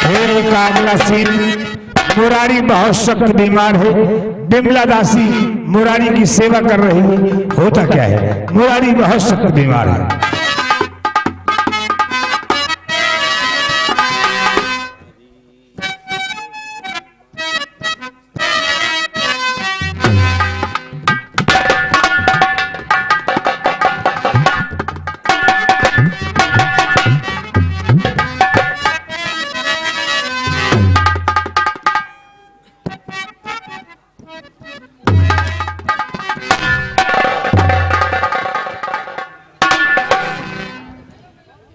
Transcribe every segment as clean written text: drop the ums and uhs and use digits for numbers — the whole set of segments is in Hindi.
हेरे का अगला सीन, मुरारी बहुत सख्त बीमार है। बिमला दासी मुरारी की सेवा कर रही है। होता क्या है, मुरारी बहुत सख्त बीमार है।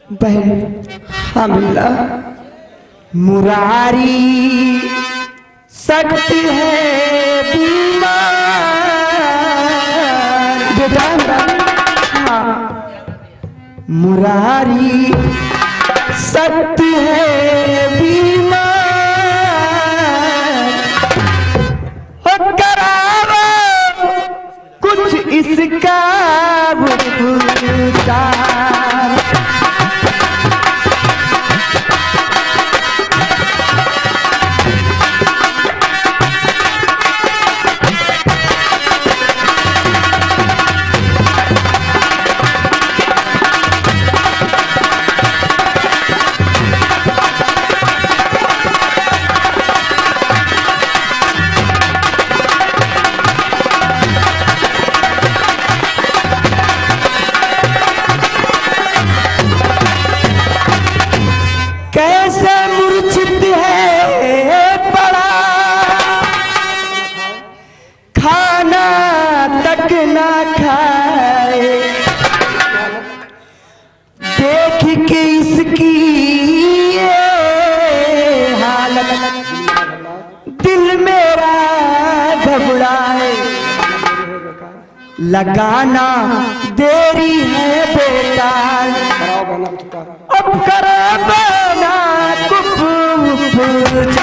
बहन हमला मुरारी सकती है बीमार। हाँ, मुरारी सकती है बीमार। हो करावा कुछ इसका उपचार। कैसे मूर्छित है पड़ा, खाना तक ना खाए। देख के इसकी ये हालत दिल मेरा घबराए। लगाना देरी है बेकार, अब करो बना उपचार।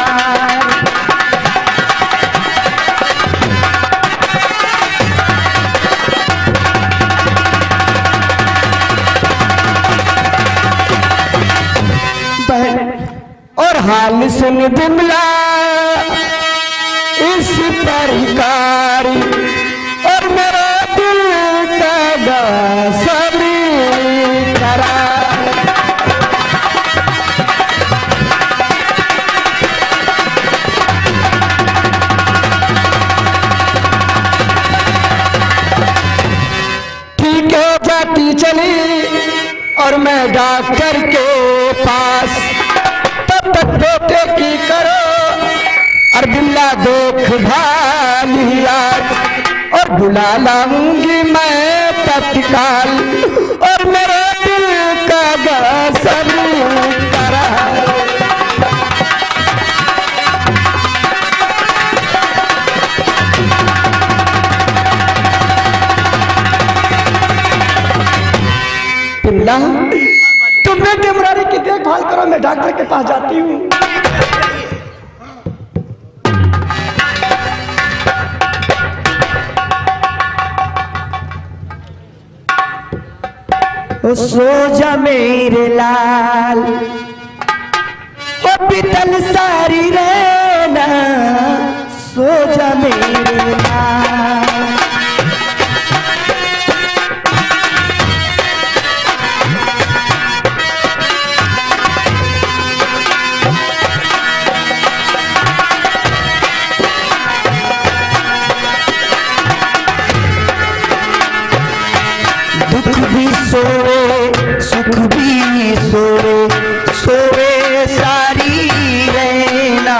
और हाल सुन बिमला इस प्रकार, और मेरा दिल का सब्र करा। ठीक है जाती चली और मैं डॉक्टर के पास, तब तक बेटे की करो और बिमला देखभाल आज, और बुला लाऊंगी मैं तत्काल, और मेरे दिल का गसर करा। बिमला तुम बेटे मुरारी की देखभाल करो, मैं डॉक्टर के पास जाती हूँ। सो जा मेरे लाल, ओ पितल सारी रहना, सो जा मेरे लाल। दुख भी सोए सुख भी सोए, सोए सारी रहना।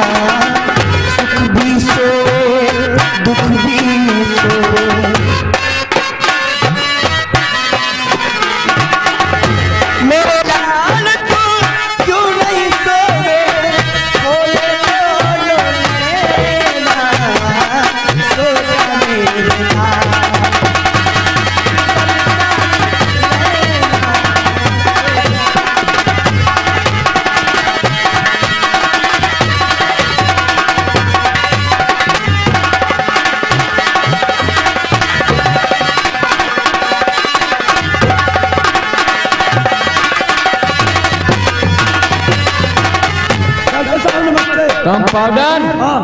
डॉक्टर साहब नमस्ते। कंपाउंडर हाँ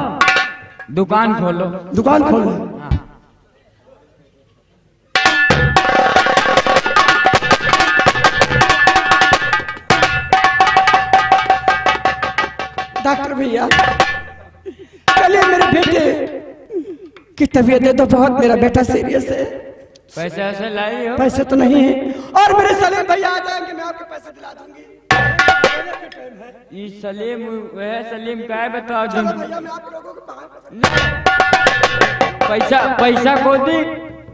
दुकान खोलो। दुकान खोल लो। डॉक्टर भैया चलिए, मेरे बेटे की तबीयत है तो बहुत, मेरा बेटा सीरियस है। पैसे ऐसे लाई हो? पैसे तो नहीं है, और मेरे सलीम भैया आ जाएंगे, मैं आपके पैसे दिला दूंगी। ये सलीम वह सलीम का है, बताओ चलो तुम। भैया मैं आप लोगों को पैसा पैसा को दी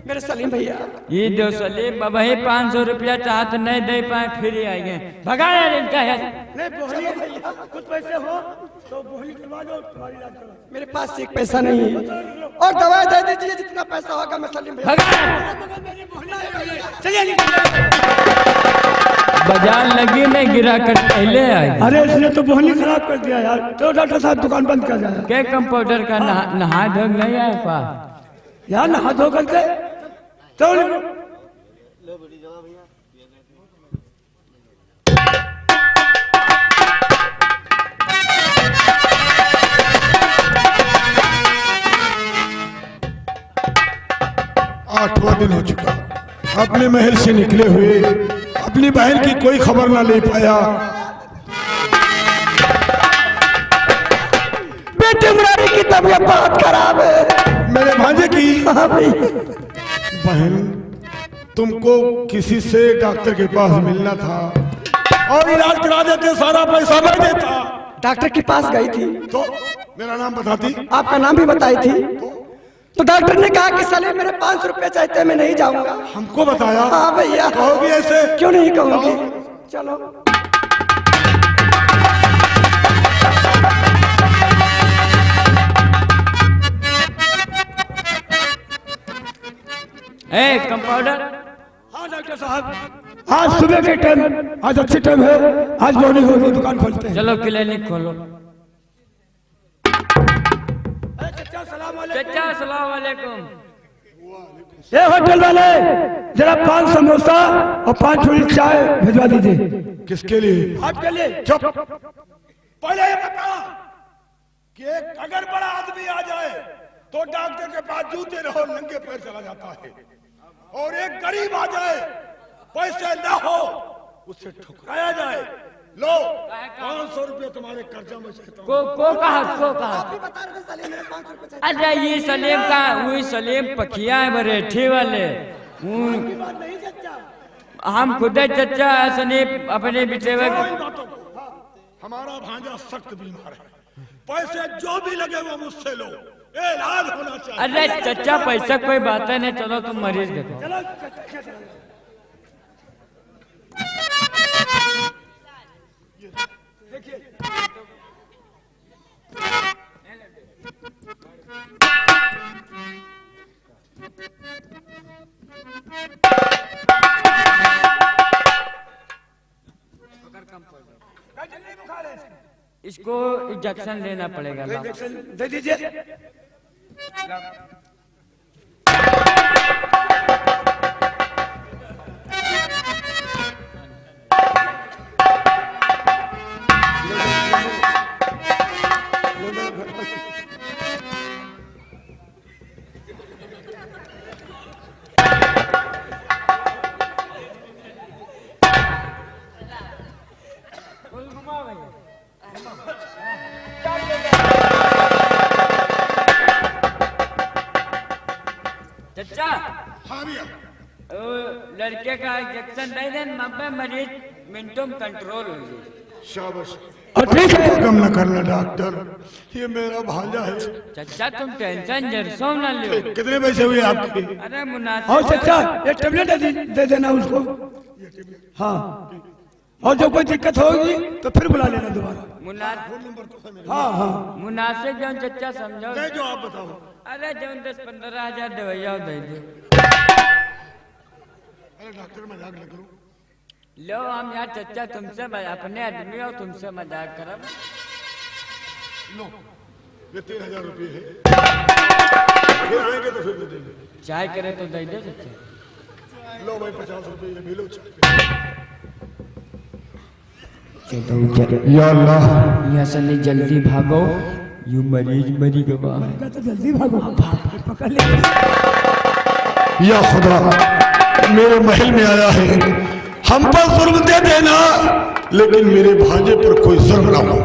मेरे सलीम भैया। ये दो सलीम बाबा ही 500 रुपया चाहत नहीं दे पाए, फिर ही आएंगे भगाया इनका है। नहीं बोलिए भैया, कुछ पैसे हो तो बोली करवा दो, तुम्हारी इलाज करो। मेरे पास एक पैसा नहीं है, और दवाई दे दीजिए, जितना पैसा होगा मैं सलीम भैया। चलिए बाजार लगी नहीं, गिरा कर पहले आए। अरे इसने तो बोहनी खराब कर दिया यार। तो डॉक्टर साहब दुकान बंद कर जाए क्या कंपाउंडर का नहा धो नहीं आए पास यार, नहा धो करके तो 8वां दिन हो चुका। अपने महल से निकले हुए अपनी बहन की कोई खबर ना ले पाया। बेटे मुरारी की तबीयत बहुत खराब है। मेरे भांजे की हाँ भाई। बहन, तुमको किसी से डॉक्टर के पास मिलना था और इलाज करा देते, सारा पैसा मैं देता। डॉक्टर के पास गई थी तो मेरा नाम बताती, आपका नाम भी बताई थी, तो डॉक्टर ने कहा कि सलीम मेरे 500 रुपए चाहते, मैं नहीं जाऊंगा। हमको बताया। हाँ भैया। कहोगी ऐसे? क्यों नहीं कहूंगी, चलो। ए कंपाउंडर। हाँ डॉक्टर साहब, आज सुबह के टाइम, आज अच्छी टाइम है, आज मॉर्निंग होगी, दुकान खोलते हैं। चलो क्लिनिक खोलो। चचा अस्सलाम वालेकुम। ये होटल वाले जरा 5 समोसा और 5 थोड़ी चाय भिजवा दीजिए। किसके लिए? आपके लिए। चुप। पहले ये बता कि एक अगर बड़ा आदमी आ जाए तो डॉक्टर के पास जूते रहो नंगे पैर चला जाता है, और एक गरीब आ जाए पैसे न हो उसे ठुकराया जाए। लो 500 रुपये तुम्हारे कर्जा में चाहता हूं। को कहा आप ही बता रहे थे सलीम मेरे 500 रुपए चाहिए। अरे ये सलीम का वही सलीम पखिया है बरेठी वाले। आपकी बात नहीं सच्चा। हम खुद चचा सलीम अपने बेटे इन बातों को, हमारा भांजा सख्त बीमार है, पैसे जो भी लगे वो मुझसे लो, इलाज होना चाहिए। अरे चचा पैसा कोई बात है नहीं, चलो तुम मरीज देखो। इसको इंजेक्शन लेना पड़ेगा। दे दीजिए। चचा हाँ भैया। लड़के का इंजेक्शन दे दें, 90 मरीज मिनटों में कंट्रोल हो जाए। शाबाश। और ठीक है। कम न करना डॉक्टर, ये मेरा भांजा है। चचा तुम टेंशन जरसों न लो। कितने पैसे हुए आपके? अरे मुनासिब। और सच्चा ये टेबलेट दे देना उसको। हाँ, और जो कोई दिक्कत होगी तो फिर बुला लेना दोबारा। हाँ हाँ मुनासिब जो चचा समझो। नहीं, जो आप बताओ। अरे जो 10-15 हजार दवाइया दे दो। अरे डॉक्टर मजाक न करो। लो हम यहाँ चचा तुमसे अपने आदमी हो, तुमसे मजाक करब। लो ये 3000 रुपये है, फिर आएंगे तो फिर दे देंगे। चाय करे तो दे दे चचा। लो भाई 50 रुपये ये भी लो चाय। या अल्लाह, यहाँ से नहीं जल्दी भागो, यू मरीज मरी गवा। तो जल्दी भागो, पकड़ ले। या खुदा, मेरे महल में आया है, हम पर जुर्म दे देना, लेकिन मेरे भांजे पर कोई जुर्म ना हो।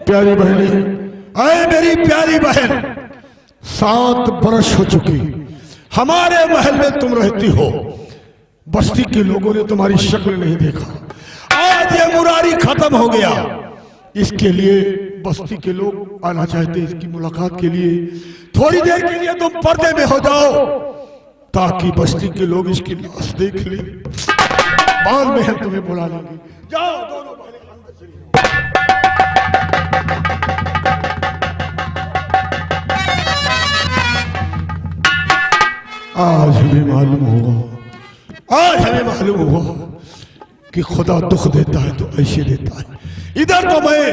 प्यारी बहनें, आए मेरी प्यारी बहन, 7 बरस हो चुकी हमारे महल में तुम रहती हो, बस्ती के लोगों ने तुम्हारी शक्ल नहीं देखा। आज ये मुरारी खत्म हो गया, इसके लिए बस्ती के लोग आना चाहते, इसकी मुलाकात के लिए थोड़ी देर के लिए तुम पर्दे में हो जाओ, ताकि बस्ती के लोग इसकी लाश देख ले। बाद में हम तुम्हें बुला लेंगे। जाओ दोनों बहनें अंदर चली जाओ। आज हमें मालूम हुआ कि खुदा दुख देता है तो ऐसे देता है। इधर तो मैं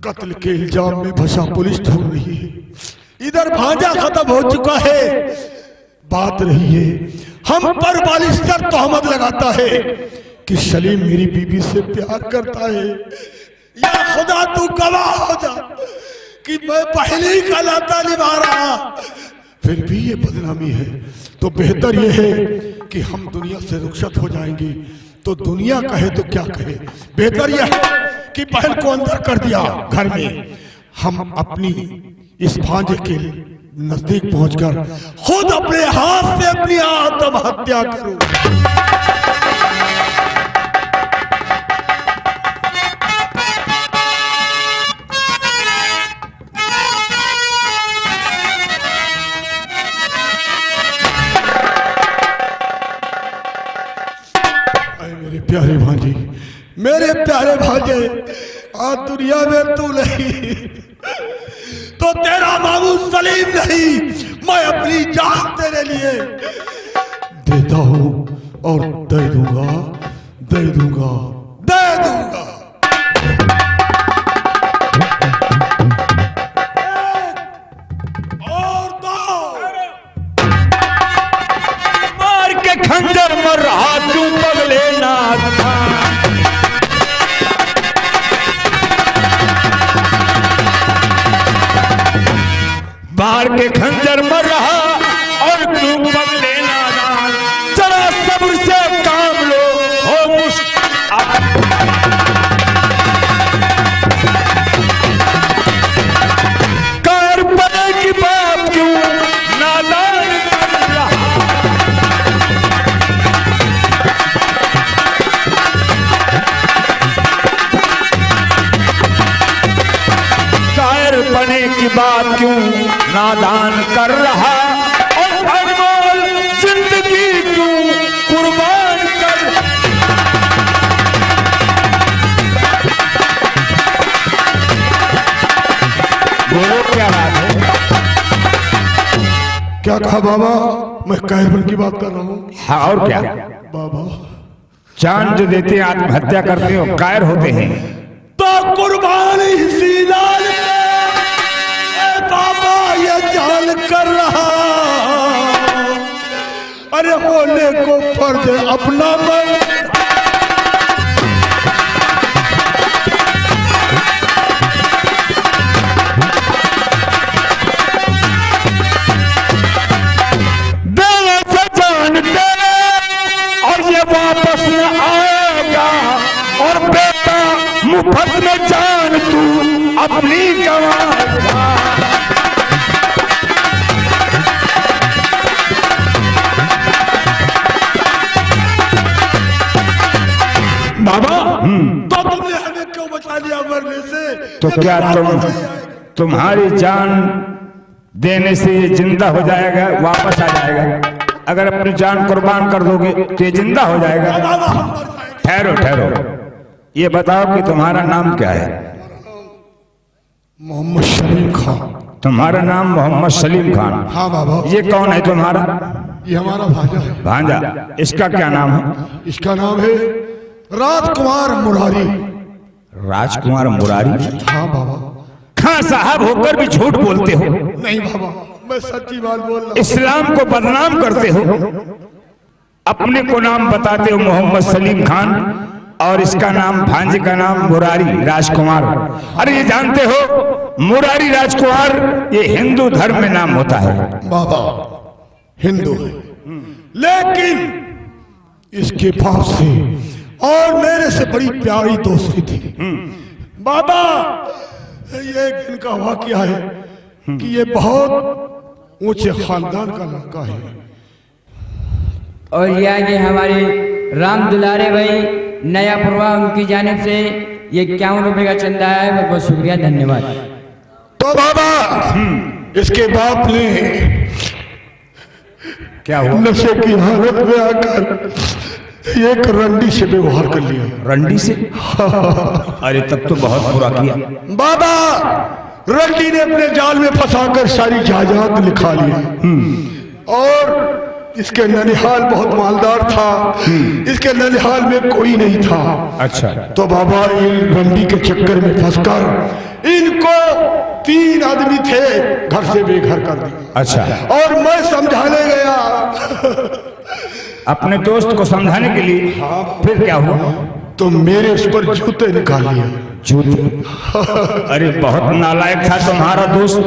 कत्ल के इल्जाम में फंसा पुलिस ढूंढ रही है, इधर भांजा खत्म हो चुका है। बात रही है हम पर बालिस्टर तोहमत लगाता है कि सलीम मेरी बीबी से प्यार करता है। या खुदा तू गवाह हो जा कि मैं पहले का नाता निभा रहा, फिर भी ये बदनामी है। तो बेहतर ये है कि हम दुनिया से रुखसत हो जाएंगे, तो दुनिया कहे तो क्या कहे। बेहतर यह है कि बहन को अंदर कर दिया घर में, हम अपनी इस भांजे के नजदीक पहुंचकर खुद अपने हाथ से अपनी आत्महत्या करूं। प्यारे भांजे, मेरे प्यारे भांजे, आज दुनिया में तू नहीं तो तेरा मामू सलीम नहीं, मैं अपनी जान तेरे लिए देता हूं और दे दूंगा, दे दूंगा, दे दूंगा। और दो मार के खंजर मर रहा तू पगले नाथ था, मार के खंजर मर रहा और तू पगले नादान। जरा सब्र से काम लो, हो कार पड़े की बात क्यों नादान कर रहा। कायर बने की बात क्यों नादान कर रहा। क्या कहा बाबा? मैं कायरपन की बात कर रहा हूँ। हाँ और क्या, बाबा जान जो देते हैं आत्महत्या करते हैं वो कायर होते हैं। तो कुर्बानी इसी लाल ए बाबा ये जान कर रहा, अरे होने को फर्ज अपना मैं देने से जानते और ये वापस न आएगा, और बेटा मुफ्त में जान तू अपनी गंवाएगा। बाबा तो तुमने हमें क्यों बचा दिया मरने से? तो क्या तुम्हारी जान देने से ये जिंदा हो जाएगा, वापस आ जाएगा। अगर अपनी जान कुर्बान कर दोगे तो ये जिंदा हो जाएगा। ठहरो ठहरो, ये बताओ कि तुम्हारा नाम क्या है? मोहम्मद सलीम खान। तुम्हारा नाम मोहम्मद सलीम खान? हाँ बाबा। ये कौन है तुम्हारा? ये हमारा भांजा है। भांजा, इसका क्या नाम है? इसका नाम है राजकुमार मुरारी। राजकुमार मुरारी? हाँ बाबा। खां साहब होकर भी झूठ बोलते हो। नहीं बाबा, मैं सच्ची बात बोल रहा हूँ। इस्लाम को बदनाम करते हो, अपने को नाम बताते हो मोहम्मद सलीम खान, और इसका नाम, भांजे का नाम मुरारी राजकुमार। अरे ये जानते हो मुरारी राजकुमार ये हिंदू धर्म में नाम होता है। बाबा हिंदू है, लेकिन इसके बाप से और मेरे से बड़ी प्यारी दोस्ती थी। बाबा ये एक दिन का वाकया है कि ये बहुत ऊंचे खानदान का लड़का है। और ये आगे हमारे राम दुलारे भाई नया प्रवाह उनकी जानिब से ये 51 रुपए का चंदा है। बहुत बहुत शुक्रिया, धन्यवाद। तो बाबा इसके बाप ने क्या हुआ? नशे की हालत में आकर एक रंडी से व्यवहार कर लिया। रंडी से? अरे तब तो बहुत बुरा किया। बाबा रंडी ने अपने जाल में फंसाकर सारी जायदाद लिखा लिया, और इसके ननिहाल बहुत मालदार था, इसके ननिहाल में कोई नहीं था। अच्छा। तो बाबा इन रंडी के चक्कर में फंसकर इनको 3 आदमी थे घर से बेघर कर दिया। अच्छा। और मैं समझाने गया अपने दोस्त को समझाने के लिए? फिर क्या हुआ? तो मेरे उस पर जूते निकाल लिया। जूते? अरे बहुत नालायक था तुम्हारा दोस्त।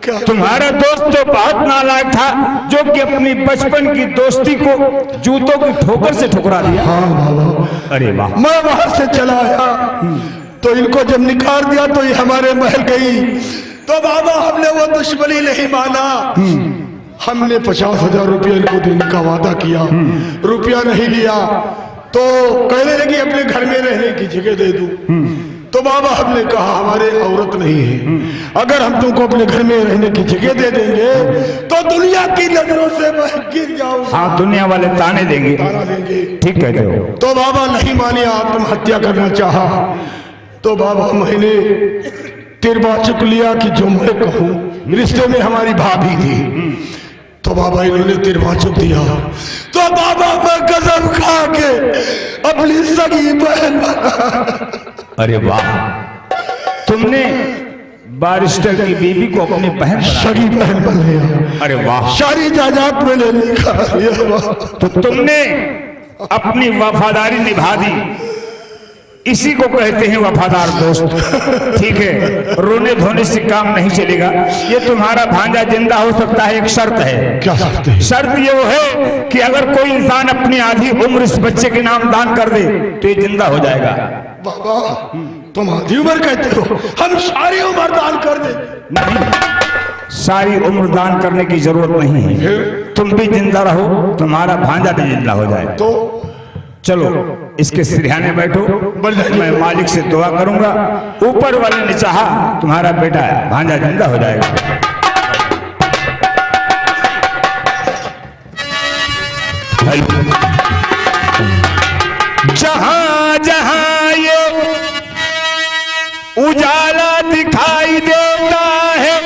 क्या? तुम्हारा दोस्त तो बहुत नालायक था, जो कि अपनी बचपन की दोस्ती को जूतों की ठोकर से ठुकरा दिया। हाँ बाबा। अरे वाह। मैं वहां से चला आया तो इनको जब निकाल दिया तो ये हमारे महल गई। तो बाबा हमने वो दुश्मनी नहीं माना, हमने 50,000 रुपया इनको देने का वादा किया, रुपया नहीं लिया। तो कहने लगी अपने घर में रहने की जगह दे दूं। तो बाबा हमने कहा हमारे औरत नहीं है, अगर हम तुमको अपने घर में रहने की जगह दे देंगे तो दुनिया की नजरों से मैं गिर जाऊंगा। हाँ, दुनिया वाले ताने देंगे। ताना देंगे। ठीक कहते हो। तो बाबा नहीं माने, आत्महत्या करना चाहा। तो बाबा मैंने तिरबाचुक लिया कि जो मैं कहूँ, रिश्ते में हमारी भाभी थी। तो बाबा इन्होंने तिरबाचुक दिया। तो बाबा मैं कसम खा के अपनी सगी बहन। अरे वाह, तुमने बारिस्टर की बीवी को अपनी बहन बना सगी बहन बन लिया। अरे वाह। सारी जायदाद मैंने लिखा। तो तुमने अपनी वफादारी निभा दी। इसी को कहते हैं वफादार दोस्त। ठीक है, रोने धोने से काम नहीं चलेगा। ये तुम्हारा भांजा जिंदा हो सकता है, एक शर्त है। क्या शर्त है? शर्त ये वो है कि अगर कोई इंसान अपनी आधी उम्र इस बच्चे के नाम दान कर दे तो ये जिंदा हो जाएगा। बाबा तुम आधी उम्र कहते हो, हम सारी उम्र दान कर दे। नहीं, सारी उम्र दान करने की जरूरत नहीं है। तुम भी जिंदा रहो, तुम्हारा भांजा भी जिंदा हो जाए। तो चलो इसके सिरहाने बैठो, मैं मालिक से दुआ करूंगा, ऊपर वाले ने चाहा तुम्हारा बेटा भांजा जिंदा हो जाएगा। जहां जहां ये उजाला दिखाई देता है,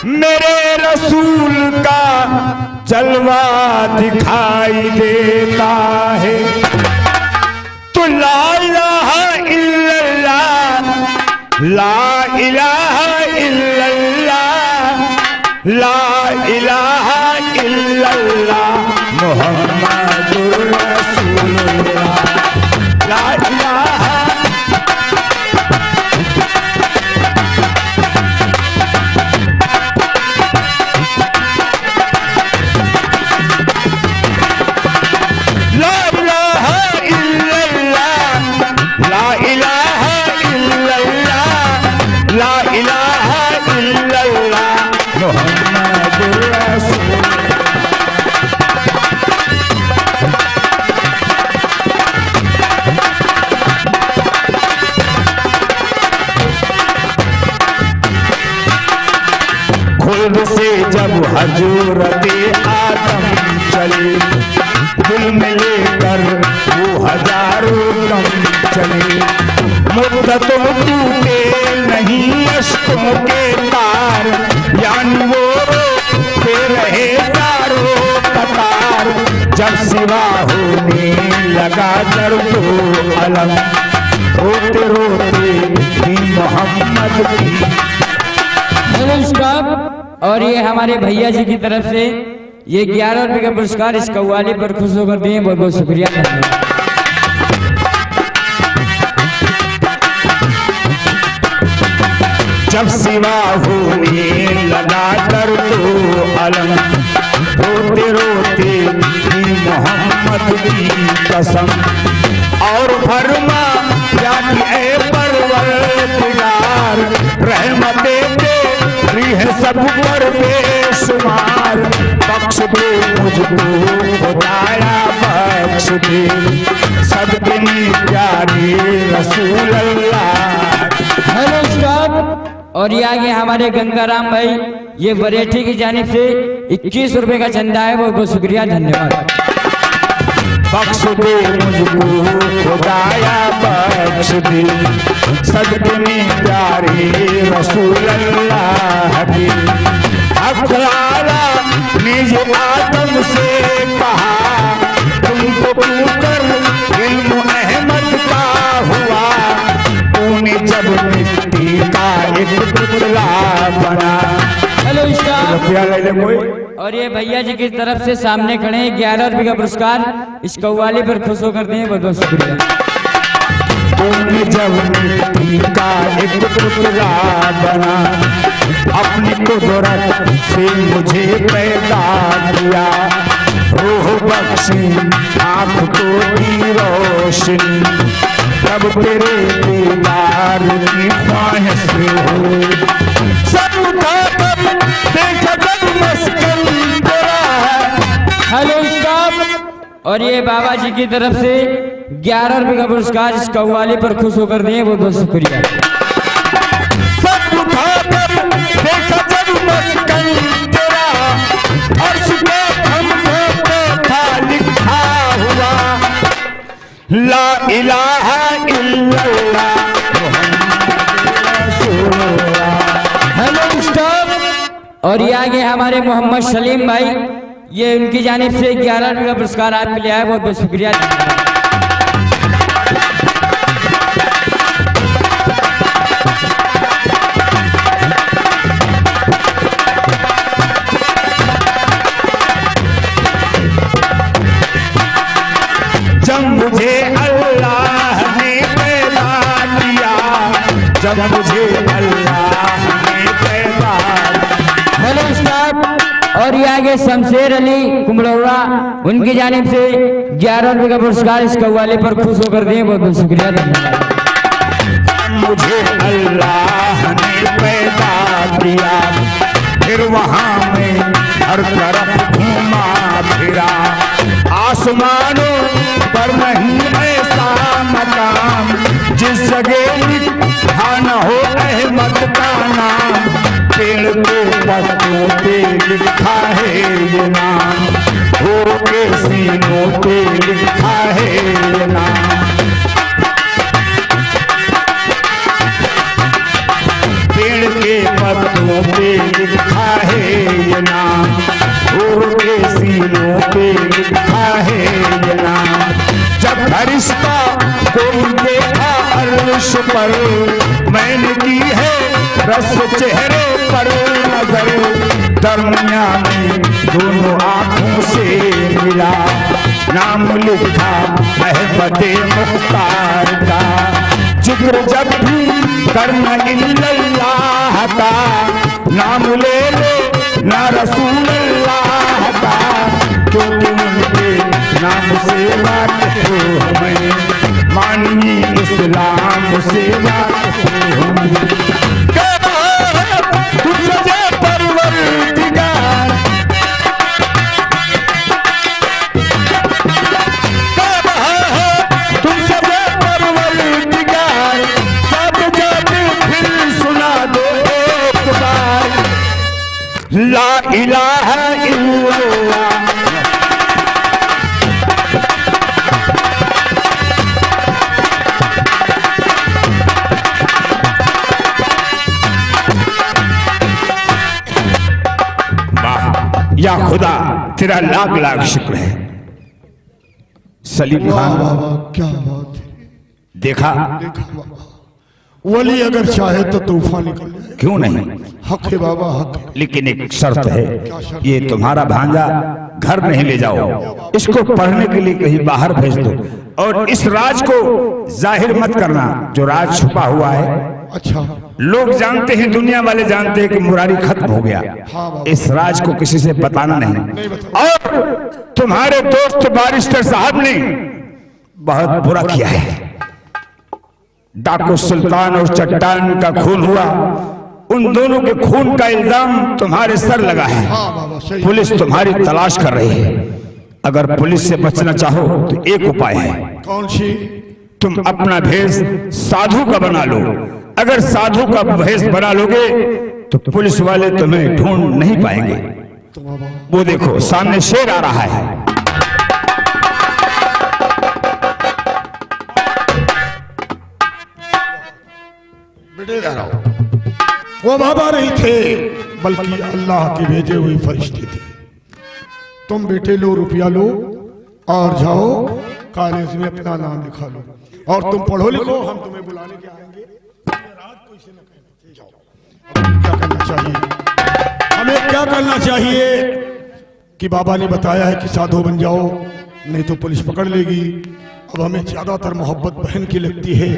मेरे रसूल का दिखाई देता है। तो ला इलाहा इल्लल्लाह, ला इलाहा इल्लल्लाह, ला इलाहा इल्लल्लाह मुहम्मदुर रसूलुल्लाह, ला इलाहा। ला इलाहा इल्लल्लाह, ला इलाहा इल्लल्लाह, ला इलाहा इल्लल्लाह मुहम्मदुर रसूलुल्लाह। खुद से जब हजूरते आदम चले, दिल में लेकर वो हजारों दम चले। मुद्दतों टूटे नहीं अश्कों के तार, यानी वो रोते रहे तारों कतार। जब सिवा होने लगा दर्दो अलम, रोते रोते भी मोहम्मद की। Hello stop. और ये हमारे भैया जी की तरफ से ये 11 रुपए का पुरस्कार इस कव्वाली पर खुश होकर दिए, बहुत बहुत शुक्रिया। जब सिवा होने लगा दर्दो अलम, रोते रोते भी मोहम्मद की कसम। और फरमा जाती ऐ परवरदिगार, रहमतें तेरी है सब पर बेशुमार। बख्श दे मुझको खुदाया बख्श दे, सदकनी प्यारे रसूल अल्लाह। Hello stop. और ये आगे हमारे गंगाराम भाई, ये बरेठी की जानिब से 21 रुपए का चंदा है, बहुत बहुत शुक्रिया, धन्यवाद। बख्श दे मुझको खुदाया बख्श दे, सदकनी प्यारे रसूल अल्लाह की। हक आला निज आदम से कहा, तुमको पूकर इल्म अहमद का हुआ। तूने जब मिट्टी का एक पुतला बना। Hello stop. रुपया ले ले कोई। और ये भैया जी की तरफ से सामने खड़े हैं 11 रुपए का पुरस्कार इस कव्वाली पर खुश होकर दिए, बहुत बहुत शुक्रिया। तूने जब मिट्टी का एक पुतला बना, अपनी कुदरत से मुझे पैदा किया। रूह बख्शी आँख को दी रोशनी, तब तेरे दीदार की ख्वाहिश हुई। सब उठाकर देखा जब मस्कन तेरा है। Hello stop. और ये बाबा जी की तरफ से 11 रुपए का पुरस्कार इस कव्वाली पर खुश होकर दिए, बहुत बहुत शुक्रिया। सब उठाकर देखा जब मस्कन तेरा, अर्श पे हमको था लिखा हुआ। ला इलाहा इल्लल्लाह मुहम्मदुर रसूलुल्लाह। Hello stop. और ये आगे हमारे मोहम्मद सलीम भाई, ये उनकी जानिब से 11 रुपए का पुरस्कार आपके लिए आया, बहुत बहुत शुक्रिया। जब मुझे अल्लाह ने पैदा किया, जब मुझे अल्लाह ने पैदा। Hello stop. और ये आगे शमशेर अली कुमड़ौरा, उनकी जानिब से 11 रुपए का पुरस्कार इस कव्वाली पर खुश होकर दिए, बहुत बहुत शुक्रिया, धन्यवाद। मुझे अल्लाह ने पैदा किया, फिर वहां में हर तरफ घूमा फिरा। आसमानों पर नहीं ऐसा मकाम, जिस जगह लिखा न हो अहमद का नाम। पेड़ के पत्तों पे लिखा है ये नाम, हो के सीनों पे लिखा है ये नाम। पेड़ के पत्तों पे लिखा है ये नाम, हो के सीनों पे फर्श पर मैंने की है रस चेहरे पर नजर, दरमिया में दोनों आंखों से मिला, नाम लिखा अहमदे मुख्तार का, जिक्र जब भी करना इल्लल्लाह का, नाम ले ले ना रसूल अल्लाह का, क्योंकि उनके नाम से वाकिफ हूँ मैं, मानिए इस्लाम से वाकिफ हूँ मैं। तुझसे परवरदिगार तुमसे परवरदिगार, जब जब फिर सुना दो एक बार, ला इलाहा इल्लल्लाह। या खुदा तेरा लाख लाख शुक्र है। सलीम वाह खान वाह वाह, क्या बात है। देखा, देखा बाबा, वली अगर चाहे तो तूफान निकल जाए। क्यों नहीं, हक है बाबा, हक है। लेकिन एक शर्त है, ये तुम्हारा भांजा घर नहीं ले जाओ, इसको पढ़ने के लिए कहीं बाहर भेज दो, और इस राज को जाहिर मत करना जो राज छुपा हुआ है। अच्छा, लोग जानते हैं, दुनिया वाले जानते हैं कि मुरारी खत्म हो गया, इस राज को किसी से बताना नहीं। और तुम्हारे दोस्त बारिस्टर साहब ने बहुत बुरा किया है, डाकू सुल्तान और चट्टान का खून हुआ, उन दोनों के खून का इल्जाम तुम्हारे सर लगा है। हाँ बाबा, सही। पुलिस तुम्हारी तलाश कर रही है। अगर पुलिस से बचना चाहो तो एक उपाय है, कौन सी? तुम अपना भेष साधु का बना लो। अगर साधु का भेष बना लोगे तो पुलिस वाले तुम्हें ढूंढ नहीं पाएंगे। तो बाबा, वो देखो सामने शेर आ रहा है। बेटे जा रहा हूं। वो बाबा नहीं थे, बल्कि अल्लाह के भेजे हुए फरिश्ते थे। तुम बेटे लो, रुपया लो और जाओ कॉलेज में अपना नाम लिखा लो, और तुम पढ़ो लिखो, हम तुम्हें बुलाने के आएंगे। रात को इसे न कहना। जाओ। अब क्या करना चाहिए? हमें क्या करना चाहिए कि बाबा ने बताया है कि साधु बन जाओ, नहीं तो पुलिस पकड़ लेगी। अब हमें ज्यादातर मोहब्बत बहन की लगती है,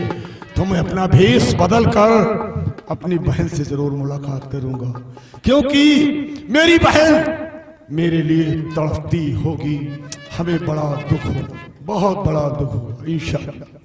तो मैं अपना भेष बदल कर अपनी बहन से जरूर मुलाकात करूंगा, क्योंकि मेरी बहन मेरे लिए तड़पती होगी। हमें बड़ा दुख होगा, बहुत बड़ा दुख होगा इंशाअल्लाह।